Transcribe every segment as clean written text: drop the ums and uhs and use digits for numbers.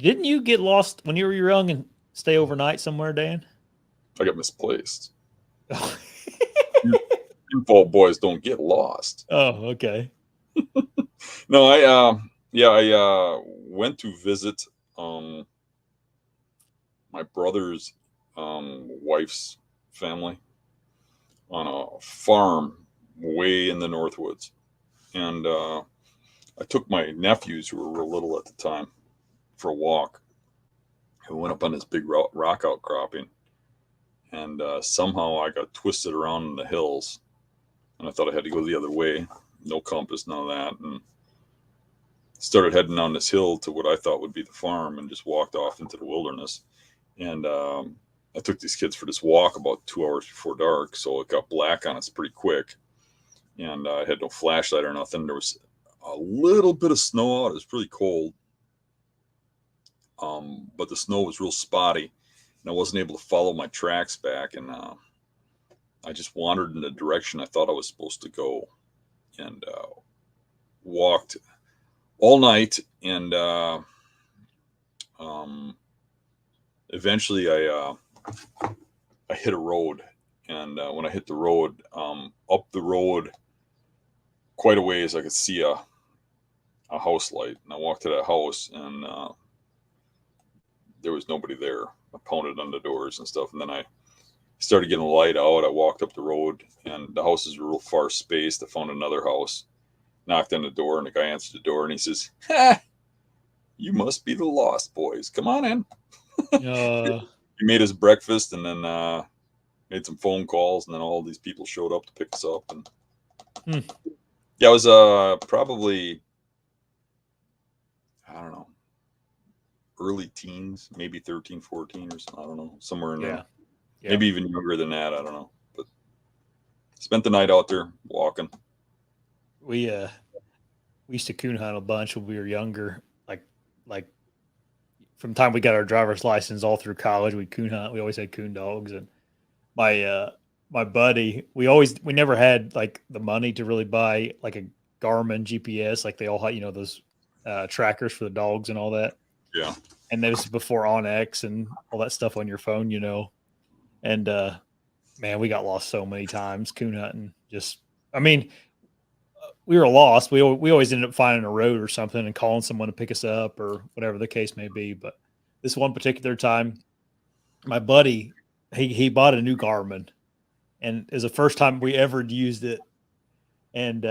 Didn't you get lost when you were young and stay overnight somewhere, Dan? I got misplaced. Default boys don't get lost. Oh, okay. No, I went to visit um my brother's wife's family on a farm way in the Northwoods, and I took my nephews who were real little at the time for a walk. We went up on this big rock outcropping, and somehow I got twisted around in the hills, and I thought I had to go the other way. No compass, none of that, and started heading down this hill to what I thought would be the farm, and just walked off into the wilderness. And I took these kids for this walk about 2 hours before dark, so it got black on us pretty quick. And I had no flashlight or nothing. There was a little bit of snow out. It was pretty cold, but the snow was real spotty, and I wasn't able to follow my tracks back. And I just wandered in the direction I thought I was supposed to go, and walked all night. And um, eventually, I hit a road, and when I hit the road, up the road quite a ways, I could see a house light, and I walked to that house, and there was nobody there. I pounded on the doors and stuff, and then I started getting the light out. I walked up the road, and the houses were real far spaced. I found another house, knocked on the door, and the guy answered the door, and he says, "Ha, you must be the Lost Boys. Come on in." Uh, He made us breakfast, and then made some phone calls, and then all these people showed up to pick us up. And yeah, it was probably, I don't know, early teens, maybe 13, 14 or something. I don't know, somewhere in there. yeah. Maybe even younger than that. I don't know. But spent the night out there walking. We used to coon hunt a bunch when we were younger. Like from the time we got our driver's license all through college, we coon hunt. We always had coon dogs, and my buddy, we never had like the money to really buy like a Garmin GPS, like they all had, those trackers for the dogs and all that. Yeah. And that was before OnX and all that stuff on your phone, And man, we got lost so many times coon hunting. I mean, we were lost. We always ended up finding a road or something and calling someone to pick us up or whatever the case may be. But this one particular time, my buddy, he bought a new Garmin, and it was the first time we ever used it. And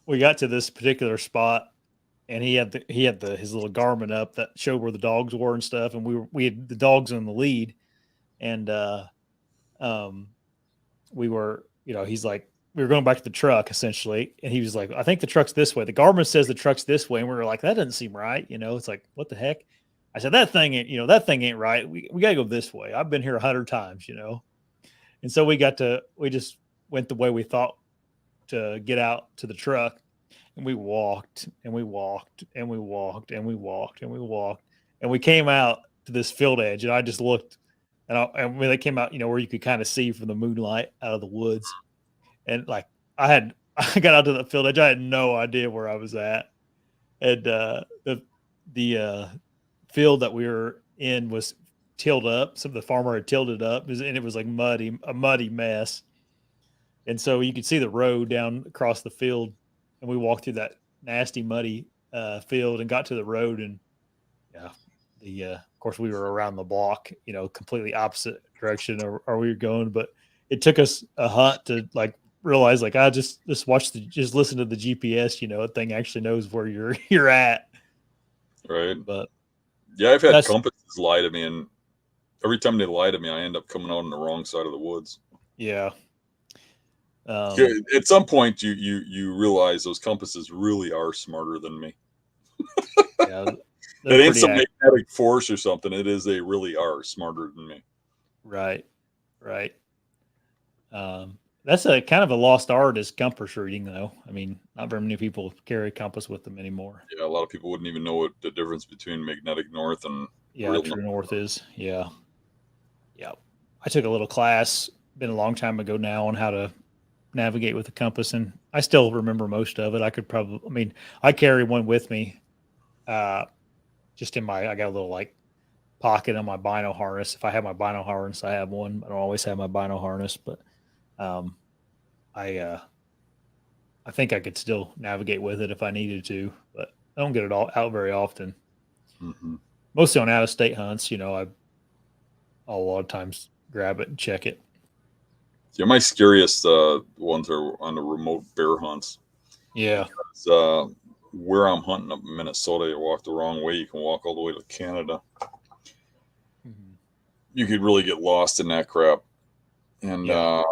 we got to this particular spot, and he had his little Garmin up that showed where the dogs were and stuff, and we had the dogs in the lead, and um, we were, he's like, we were going back to the truck essentially, and he was like, I think the truck's this way. The Garmin says the truck's this way, and we were like, that doesn't seem right. It's like, what the heck? I said, that thing ain't right. We got to go this way. I've been here 100 times, And so we just went the way we thought to get out to the truck, and we walked and we walked and we walked and we walked and we walked, and we came out to this field edge, and I just looked, and when they came out, where you could kind of see from the moonlight out of the woods, and like I got out to the field edge, I had no idea where I was at, and the field that we were in was tilled up. Some of the farmer had tilled it up, and it was like a muddy mess. And so you could see the road down across the field, and we walked through that nasty, muddy field and got to the road. And yeah, of course we were around the block, completely opposite direction or we were going. But it took us a hunt to like realize, like, I just just listen to the GPS. That thing actually knows where you're at. Right. But yeah, I've had compasses lie to me, and every time they lie to me, I end up coming out on the wrong side of the woods. Yeah. At some point, you realize those compasses really are smarter than me. Yeah, it ain't some magnetic force or something. It is, they really are smarter than me. Right. That's a kind of a lost art, is compass reading, though. I mean, not very many people carry a compass with them anymore. Yeah, a lot of people wouldn't even know what the difference between magnetic north and real true north is. Yeah. I took a little class, been a long time ago now, on how to navigate with a compass, and I still remember most of it. I carry one with me just in my, I got a little like pocket on my bino harness. If I have my bino harness, I have one. I don't always have my bino harness, but um, I I think I could still navigate with it if I needed to, but I don't get it all out very often. Hmm. Mostly on out of state hunts, I'll a lot of times grab it and check it. Yeah, my scariest ones are on the remote bear hunts. Yeah. Because, where I'm hunting up in Minnesota, you walk the wrong way, you can walk all the way to Canada. Mhm. You could really get lost in that crap, and Yeah.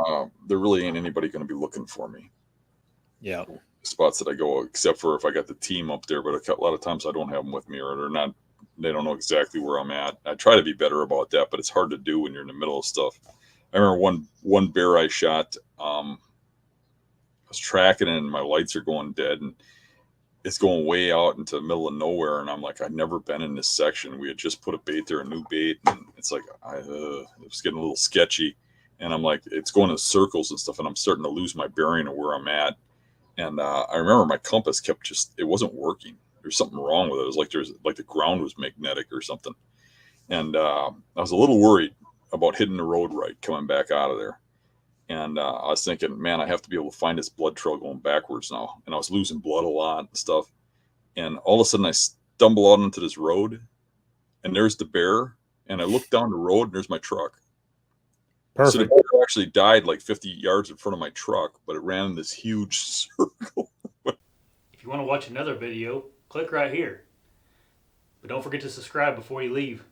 there really ain't anybody going to be looking for me. Yeah. Spots that I go, except for if I got the team up there, but a lot of times I don't have them with me, or they're not. They don't know exactly where I'm at. I try to be better about that, but it's hard to do when you're in the middle of stuff. I remember one bear I shot. I was tracking it, and my lights are going dead, and it's going way out into the middle of nowhere. And I'm like, I've never been in this section. We had just put a bait there, a new bait, and it's like it was getting a little sketchy. And I'm like, it's going in circles and stuff, and I'm starting to lose my bearing of where I'm at. And I remember my compass kept it wasn't working. There's something wrong with it. It was like the ground was magnetic or something. And I was a little worried about hitting the road right coming back out of there. And I was thinking, man, I have to be able to find this blood trail going backwards now. And I was losing blood a lot and stuff. And all of a sudden, I stumble out into this road, and there's the bear. And I look down the road, and there's my truck. So the Perfect. bear actually died like 50 yards in front of my truck, but it ran in this huge circle. If you want to watch another video, click right here. But don't forget to subscribe before you leave.